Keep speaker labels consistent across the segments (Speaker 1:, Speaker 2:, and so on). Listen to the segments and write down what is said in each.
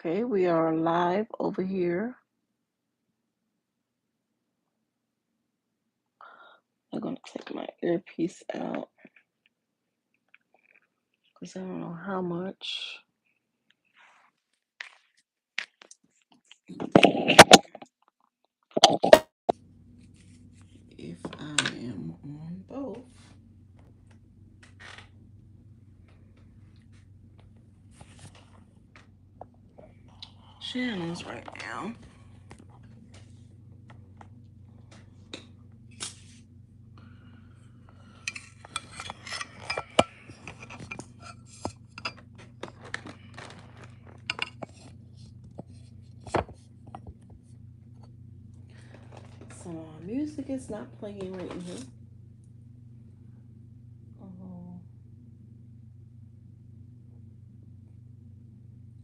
Speaker 1: Okay, we are live over here. I'm gonna take my earpiece out because I don't know how much. If I am on both channels right now. So music is not playing right now.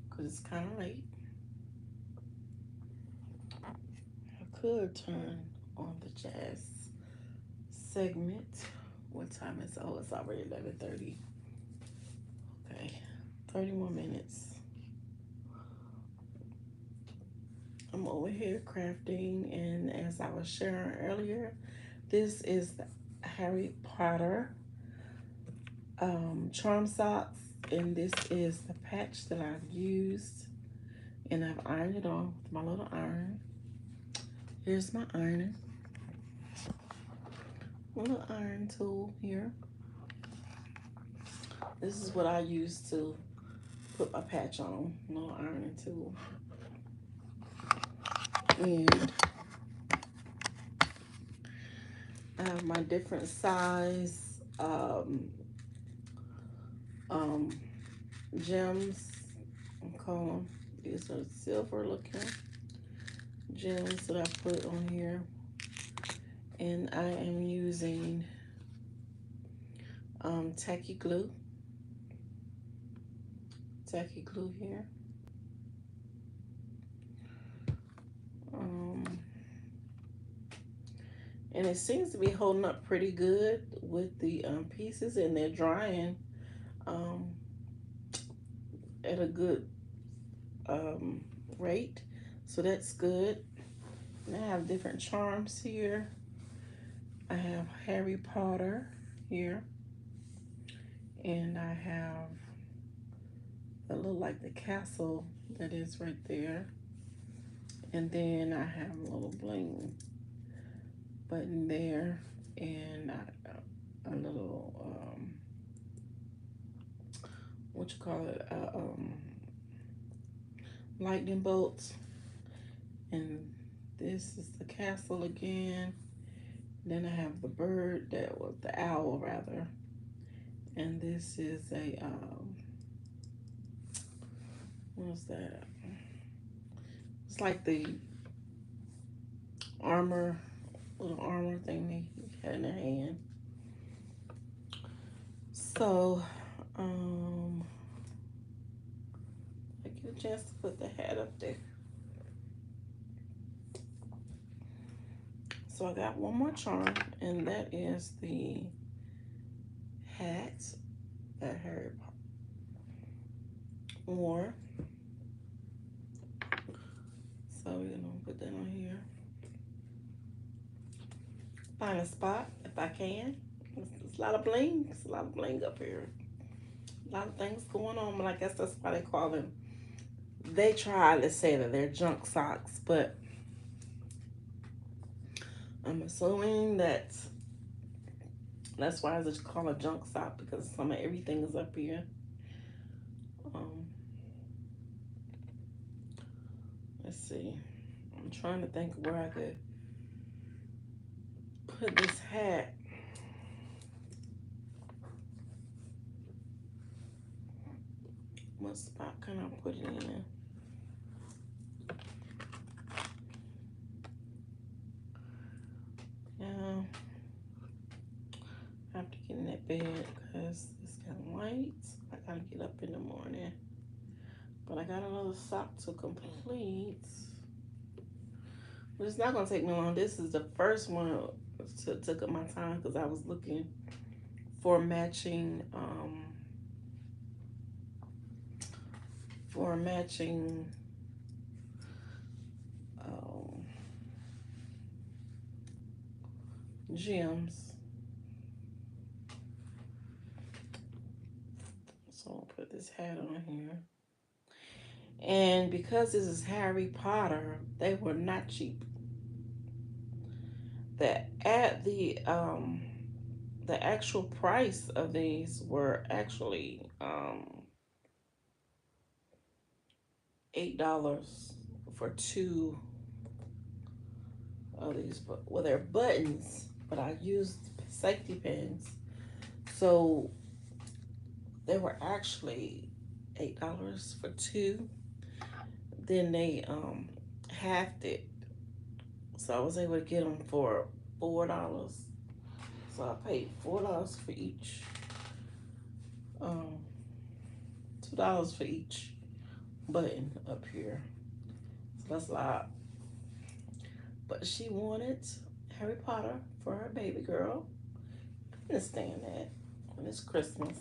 Speaker 1: Because it's kind of late. I could turn on the jazz segment. What time is it? Oh, it's already 11:30. Okay, 30 more minutes. I'm over here crafting, and as I was sharing earlier, this is the Harry Potter charm socks, and this is the patch that I've used, and I've ironed it on with my little iron. Here's my ironing, little iron tool here. This is what I use to put my patch on, little ironing tool. And I have my different size um, gems. I call them. These are silver looking gems that I put on here. And I am using tacky glue here. Um, and it seems to be holding up pretty good with the pieces, and they're drying um, at a good rate, so that's good. And I have different charms here. I have Harry Potter here, and I have that look like the castle that is right there. And then I have a little bling button there, and a little what you call it, lightning bolts. And this is the castle again. Then I have the bird, that was the owl rather, and this is a what's that? It's like the armor, little armor thing they had in their hand. So, I get a chance to put the hat up there. So I got one more charm, and that is the hat that Harry wore. So we're gonna put that on here. Find a spot if I can. It's a lot of bling. It's a lot of bling up here. A lot of things going on, but I guess that's why they call them. They try to say that they're junk socks, but I'm assuming that's why it's called a junk sock, because some of everything is up here. Um, let's see. I'm trying to think where I could put this hat. What spot can I put it in? Yeah, I have to get in that bed because it's getting light. I gotta get up in the morning. But I got another sock to complete. But it's not gonna take me long. This is the first one that took up my time because I was looking for matching um, gems. So I'll put this hat on here. And because this is Harry Potter, they were not cheap. The actual price of these were actually $8 for two of these. But well, they're buttons, but I used safety pins, so they were actually $8 for two. Then they halved it, so I was able to get them for $4. So I paid $4 for each, um, $2 for each button up here. So that's a lot. But she wanted Harry Potter for her baby girl. I understand that. And it's Christmas.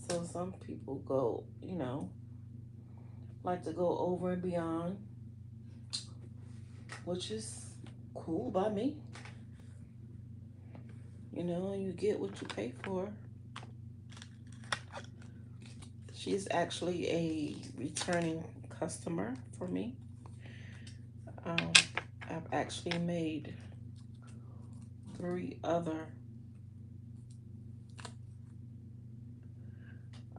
Speaker 1: So some people go, like to go over and beyond, which is cool by me. You get what you pay for. She's actually a returning customer for me. Um, I've actually made three other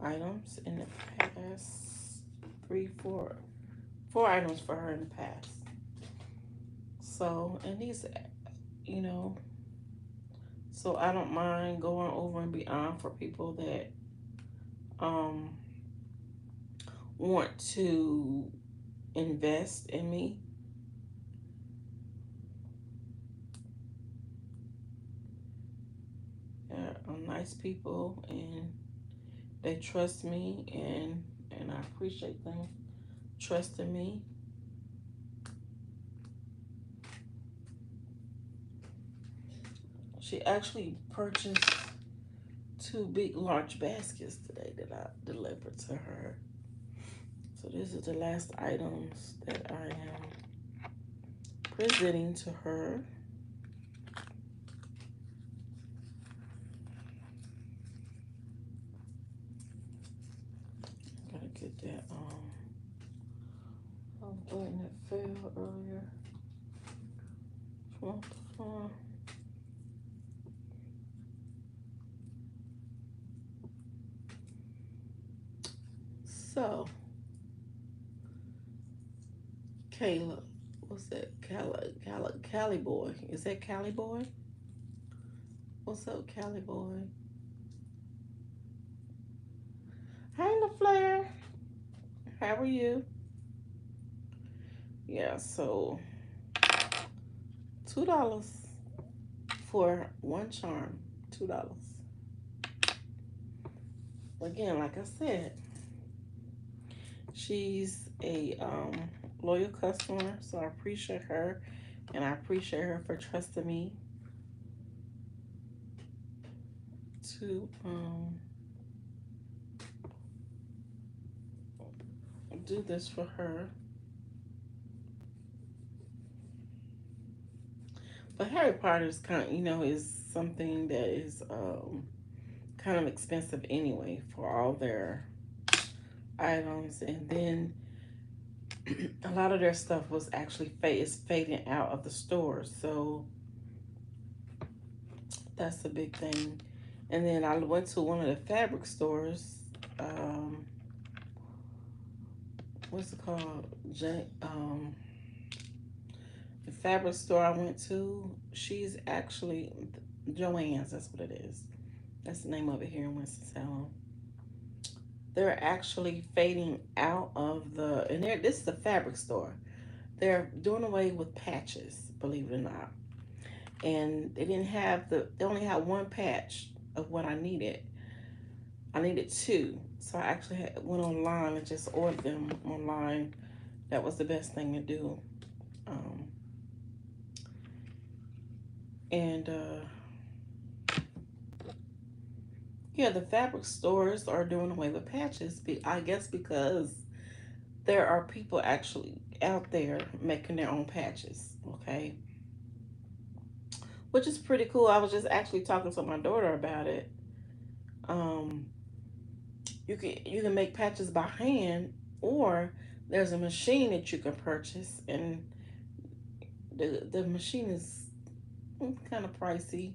Speaker 1: items in the past. Three, four items for her in the past. So, and these, you know, so I don't mind going over and beyond for people that um want to invest in me. Nice people, and they trust me, and I appreciate them trusting me. She actually purchased two big large baskets today that I delivered to her. So this is the last items that I am presenting to her. Gotta get that button that fell earlier from the floor. So Kayla, what's that? Cali boy. Is that Cali boy? What's up, Cali boy? Hey, LaFleur. How are you? Yeah, so $2 for one charm. $2. Again, like I said, she's a loyal customer, so I appreciate her, and I appreciate her for trusting me to do this for her. But Harry Potter is is something that is kind of expensive anyway for all their items, and then a lot of their stuff was actually is fading out of the stores, so that's a big thing. And then I went to one of the fabric stores. Um, what's it called? The fabric store I went to. She's actually Joann's. That's what it is. That's the name of it here in Winston-Salem. They're actually fading out of and this is a fabric store. They're doing away with patches, believe it or not. And they didn't have they only had one patch of what I needed. I needed two. So I actually went online and just ordered them online. That was the best thing to do. Um, and yeah, the fabric stores are doing away with patches. I guess because there are people actually out there making their own patches, okay? Which is pretty cool. I was just actually talking to my daughter about it. Um, you can make patches by hand, or there's a machine that you can purchase, and the machine is kind of pricey.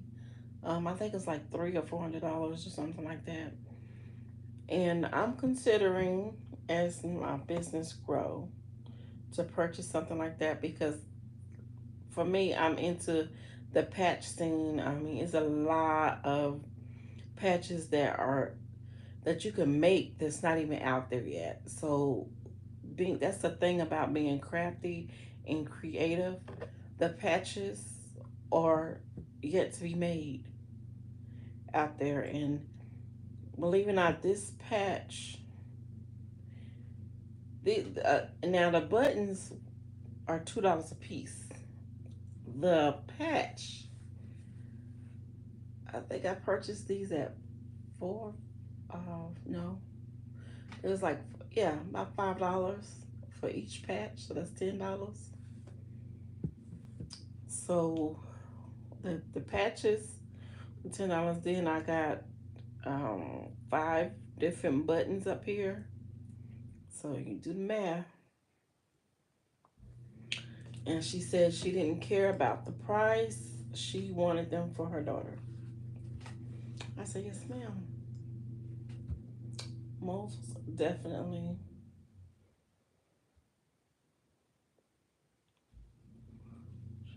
Speaker 1: I think it's like $300 or $400 or something like that. And I'm considering, as my business grow, to purchase something like that because for me, I'm into the patch scene. I mean, it's a lot of patches that you can make that's not even out there yet. So being that's the thing about being crafty and creative. The patches are yet to be made out there, and believe it or not, this patch, now the buttons are $2 a piece. The patch, I think I purchased these at four. No, it was like, yeah, about $5 for each patch, so that's $10. So the patches, $10. Then I got five different buttons up here. So you do the math. And she said she didn't care about the price. She wanted them for her daughter. I said, yes, ma'am. Most definitely.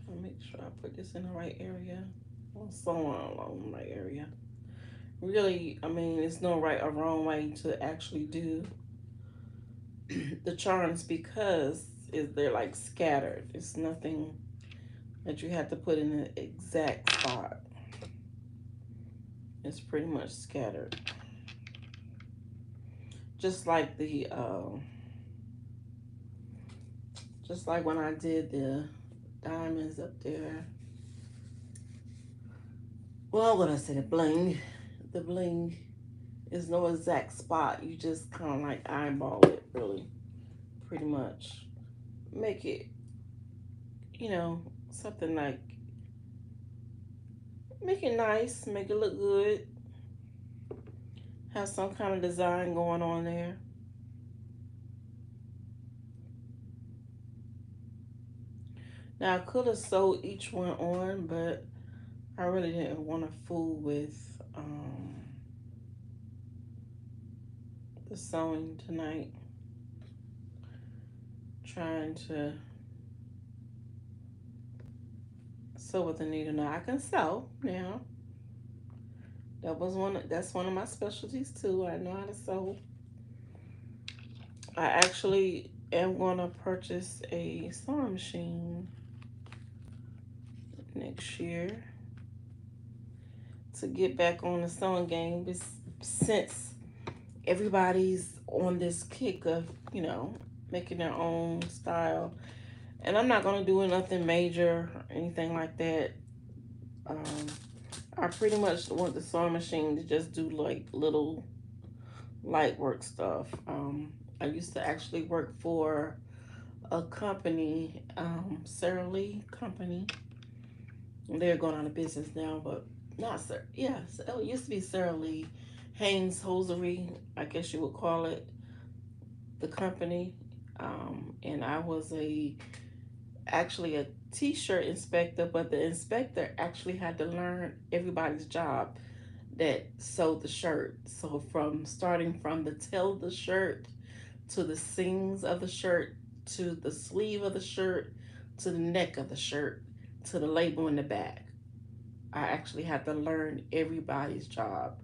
Speaker 1: Trying to make sure I put this in the right area. Well, somewhere along the right area. Really, I mean, it's no right or wrong way to actually do the charms because they're like scattered. It's nothing that you have to put in the exact spot. It's pretty much scattered. Just like just like when I did the diamonds up there. Well, what I said, the bling is no exact spot. You just kind of like eyeball it, really, pretty much. Make it, something like, make it nice, make it look good, have some kind of design going on there. Now, I could have sewed each one on, but I really didn't want to fool with the sewing tonight. Trying to sew with the needle. Now I can sew now. That's one of my specialties too. I know how to sew. I actually am gonna purchase a sewing machine next year to get back on the sewing game since everybody's on this kick of, making their own style. And I'm not gonna do nothing major or anything like that. Um, I pretty much want the sewing machine to just do like little light work stuff. I used to actually work for a company, Sarah Lee Company. They're going out of business now, but not Sarah. Yeah, it used to be Sarah Lee Haynes Hosiery, I guess you would call it, the company. And I was actually a t-shirt inspector, but the inspector actually had to learn everybody's job that sewed the shirt. So from starting from the tail of the shirt to the seams of the shirt to the sleeve of the shirt to the neck of the shirt to the label in the back. I actually had to learn everybody's job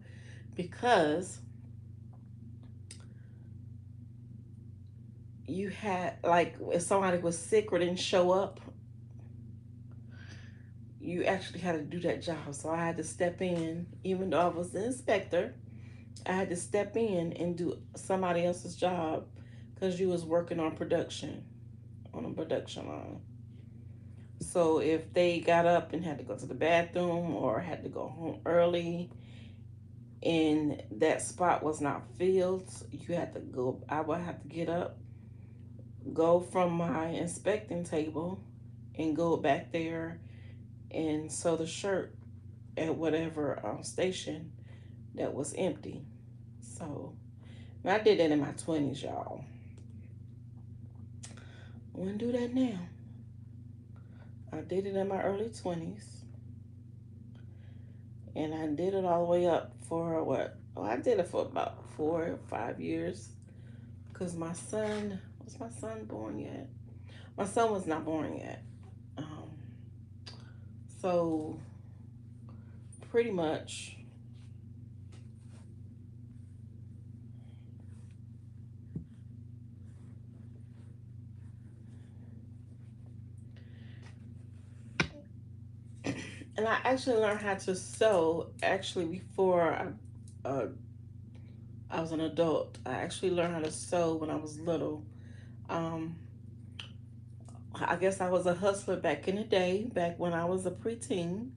Speaker 1: because you had, like, if somebody was sick or didn't show up, you actually had to do that job. So I had to step in, even though I was the inspector, I had to step in and do somebody else's job because you was working on production, on a production line. So if they got up and had to go to the bathroom or had to go home early and that spot was not filled, you had to go, I would have to get up, go from my inspecting table and go back there and sew the shirt at whatever station that was empty. So I did that in my 20s, y'all. I wouldn't do that now. I did it in my early 20s, and I did it all the way up for what? Oh, I did it for about 4 or 5 years. Because my son, was my son born yet? My son was not born yet. Um, so pretty much, and I actually learned how to sew actually before I was an adult. I actually learned how to sew when I was little. Um, I guess I was a hustler back in the day, back when I was a preteen.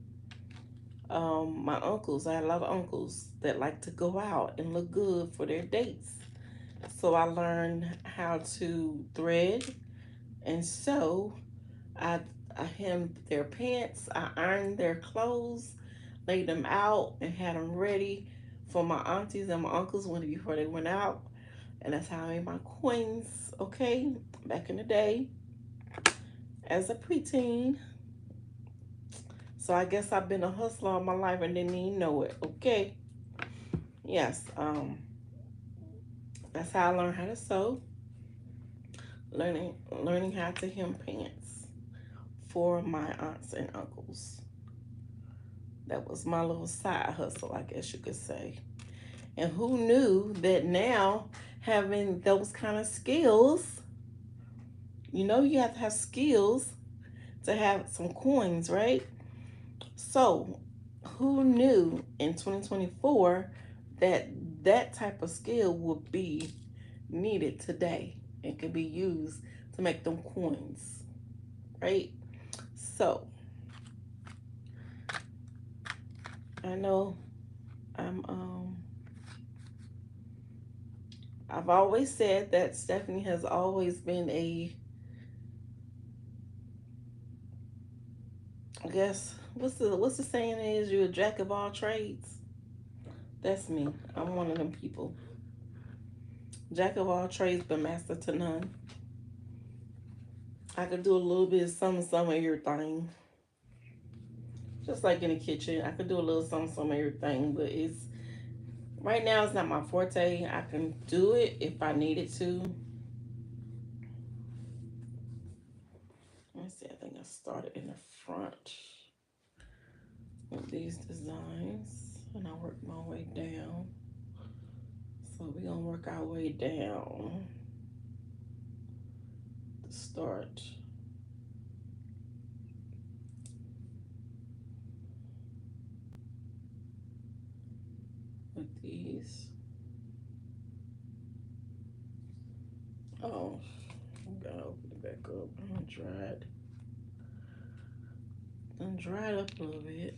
Speaker 1: My uncles, I had a lot of uncles that liked to go out and look good for their dates. So I learned how to thread and sew. I, I hemmed their pants, I ironed their clothes, laid them out, and had them ready for my aunties and my uncles before they went out. And that's how I made my coins, okay? Back in the day as a preteen. So I guess I've been a hustler all my life and didn't even know it, okay? Yes, that's how I learned how to sew, learning how to hem pants for my aunts and uncles. That was my little side hustle, I guess you could say. And who knew that now having those kind of skills, you have to have skills to have some coins, right? So, who knew in 2024 that that type of skill would be needed today and could be used to make them coins, right? So, I know I'm I've always said that Stephanie has always been I guess what's the saying is you're a jack of all trades. That's me. I'm one of them people. Jack of all trades, but master to none. I could do a little bit of some of everything. Just like in the kitchen, I could do a little some of everything, but it's right now it's not my forte. I can do it if I needed to. Let's see, I think I started in the front with these designs and I worked my way down. So we're gonna work our way down to start. With these. Oh, I gotta open it back up. I'm dried. I'm dried up a little bit.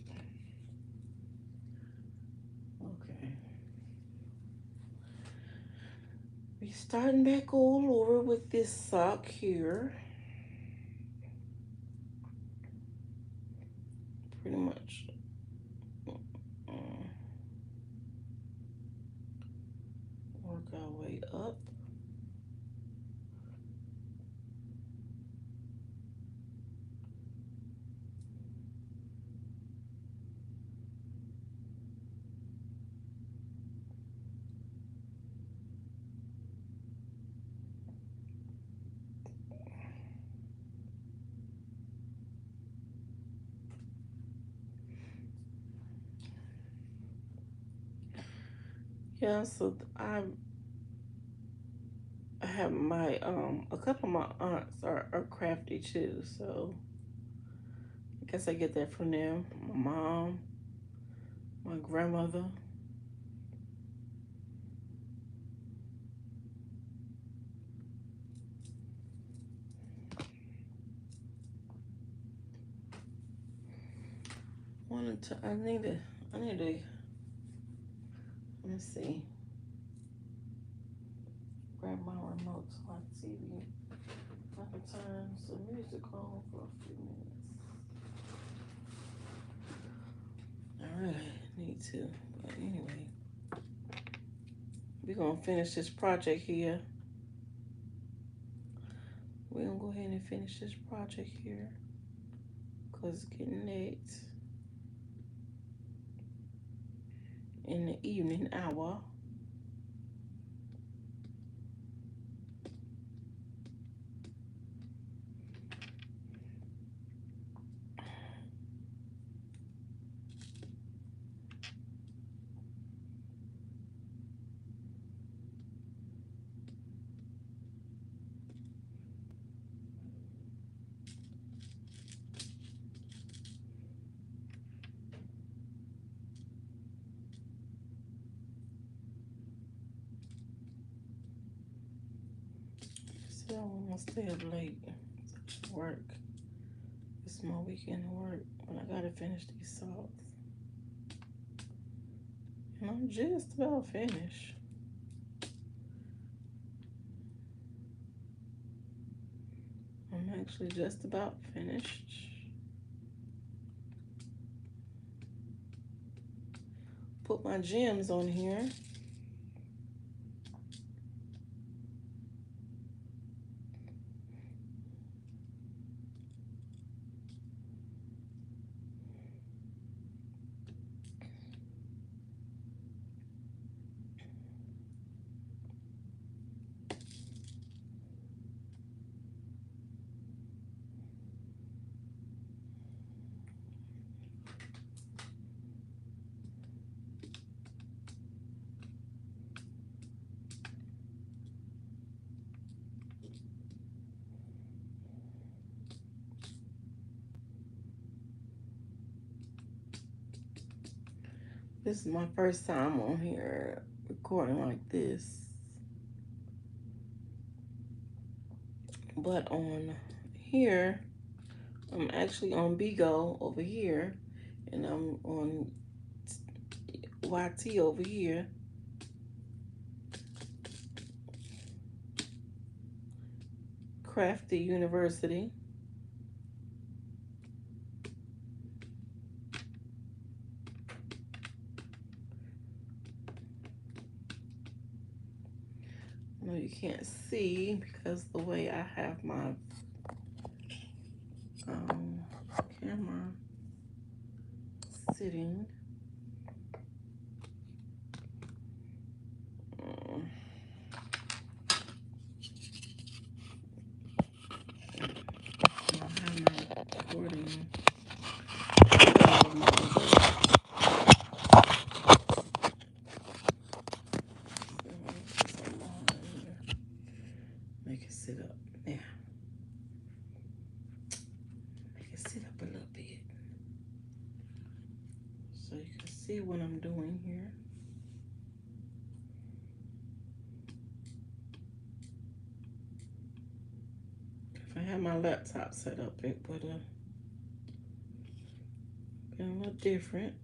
Speaker 1: Okay. We starting back all over with this sock here. Pretty much. Work our way up. Yeah, so I have my a couple of my aunts are crafty too, so I guess I get that from them. My mom, my grandmother. I need to let me see. Grab my remote so I can see you. music on for a few minutes. I really need to, but anyway, we're gonna finish this project here. We're gonna go ahead and finish this project here because it's getting late in the evening hour. So I'm gonna stay up late. Work. It's my weekend work, but I gotta finish these socks. And I'm just about finished. I'm actually just about finished. Put my gems on here. This is my first time on here recording like this. But on here, I'm actually on Bigo over here, and I'm on YT over here. Crafty University. I know you can't see because the way I have my camera sitting. I have my recording. Make it sit up. Yeah. Make it sit up a little bit. So you can see what I'm doing here. If I had my laptop set up, it would have been a little different.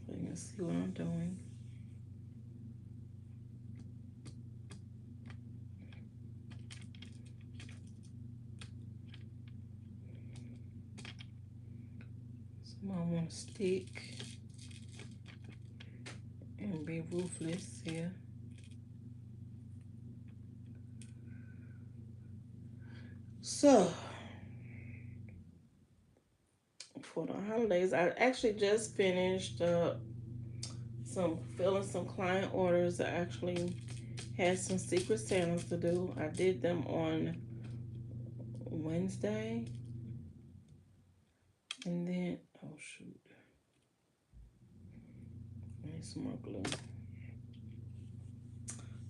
Speaker 1: So you can see what I'm doing. So I want to stick and be ruthless here. So, for the holidays, I actually just finished filling some client orders. I actually had some Secret Santas to do. I did them on Wednesday. And then, oh shoot. I need some more glue.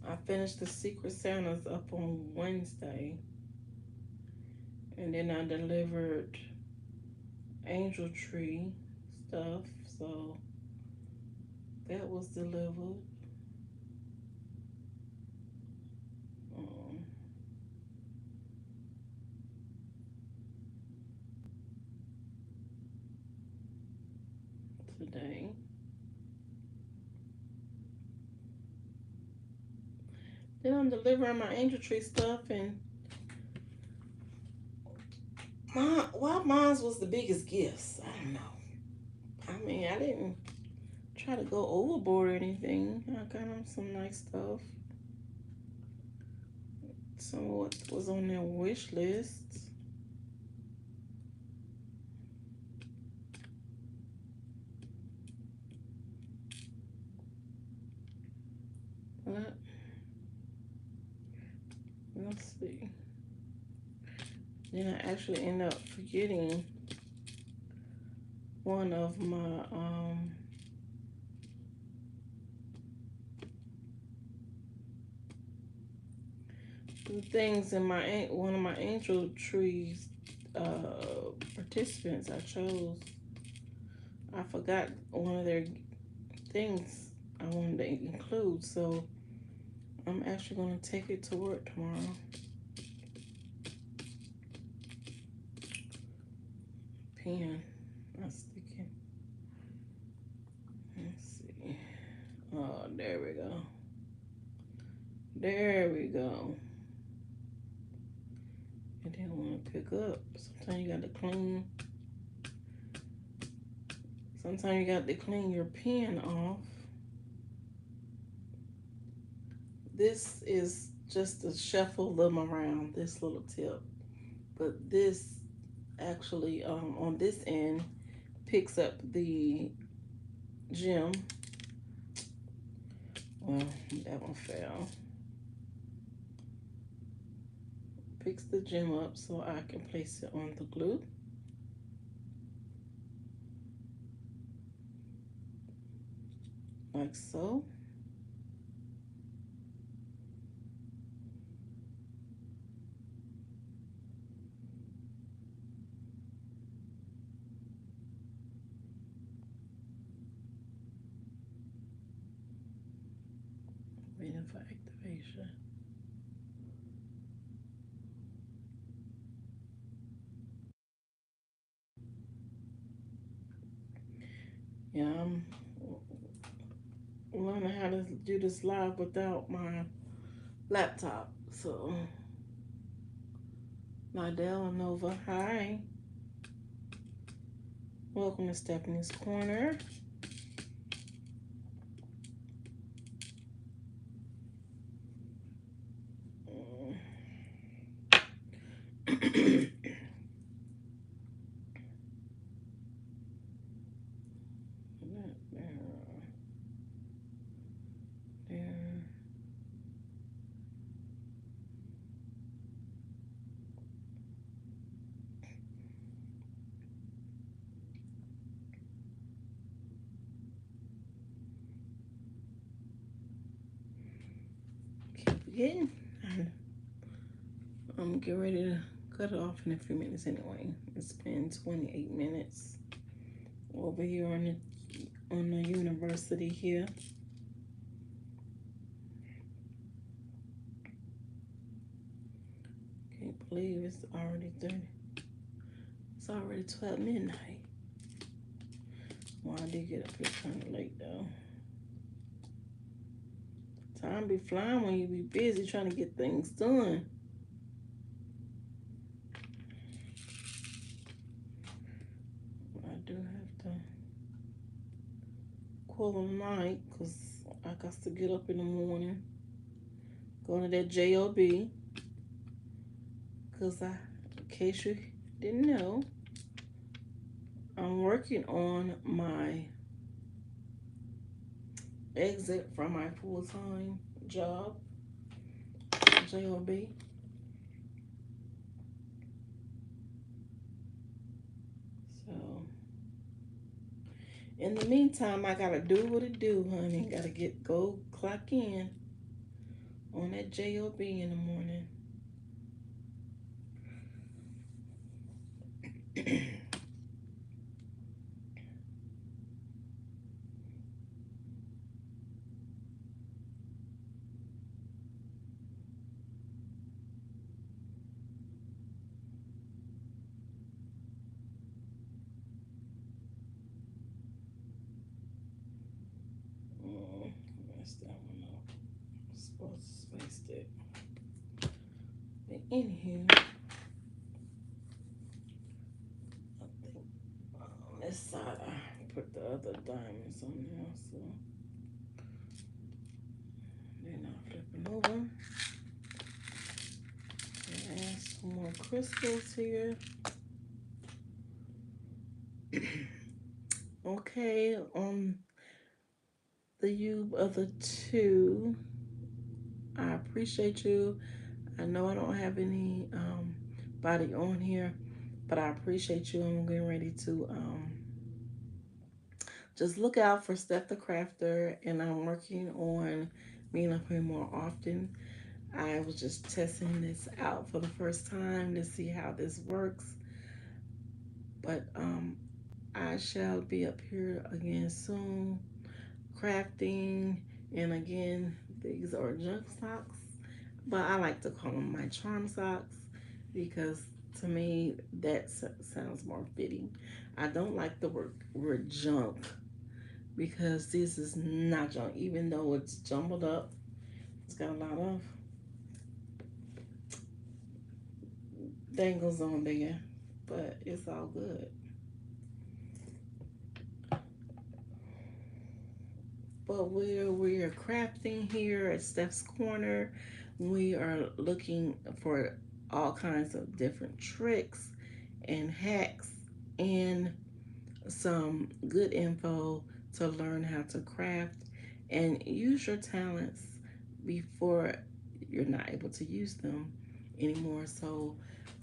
Speaker 1: I finished the Secret Santas up on Wednesday. And then I delivered angel tree stuff. So that was delivered. Today. Then I'm delivering my angel tree stuff, and Mine's was the biggest gifts. I don't know. I mean, I didn't try to go overboard or anything. I got them some nice stuff. Some of what was on their wish list. But let's see. Then I actually end up forgetting one of my things in my one of my angel trees participants I chose. I forgot one of their things I wanted to include, so I'm actually going to take it to work tomorrow. Pen, not sticking. Let's see. Oh, there we go. There we go. I didn't want to pick up. Sometimes you got to clean. Sometimes you got to clean your pen off. This is just to shuffle them around, this little tip. But this actually, on this end, picks up the gem. Well, that one fell. Picks the gem up so I can place it on the glue. Like so. Waiting for activation. Yeah, I'm learning how to do this live without my laptop. So, Nidell and Nova, hi. Welcome to Stefanie's Corner. Keep forgetting. I'm getting ready to cut it off in a few minutes anyway. It's been 28 minutes over here on the university here. Can't believe it's already 30. It's already 12 midnight. Well, I did get up here kind of late though. Time be flying when you be busy trying to get things done. I do have to call them night because I got to get up in the morning, go to that job, because in case you didn't know, I'm working on my exit from my full-time job, job. So in the meantime, I gotta do what it do, honey. Gotta go clock in on that job in the morning. Messed that one up. I'm supposed to space it. But anywho, this side, I put the other diamonds on there, so they're not flipping over. And add some more crystals here. Okay, on the you of the two, I appreciate you. I know I don't have any body on here, but I appreciate you. I'm getting ready to just look out for Steph the Crafter, and I'm working on meeting up here more often. I was just testing this out for the first time to see how this works, but I shall be up here again soon, crafting, and again, these are junk socks, but I like to call them my charm socks because to me that sounds more fitting. I don't like the word junk because this is not junk, even though it's jumbled up. It's got a lot of dangles on there, but it's all good. But we're crafting here at Steph's Corner. We are looking for all kinds of different tricks and hacks and some good info to learn how to craft and use your talents before you're not able to use them anymore. So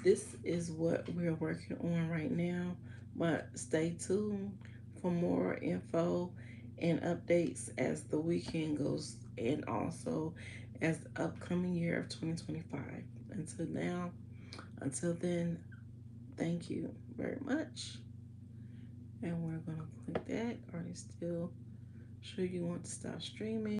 Speaker 1: this is what we're working on right now, but stay tuned for more info and updates as the weekend goes and also as the upcoming year of 2025. Until then, thank you very much. And we're gonna click that. Are you still sure you want to stop streaming?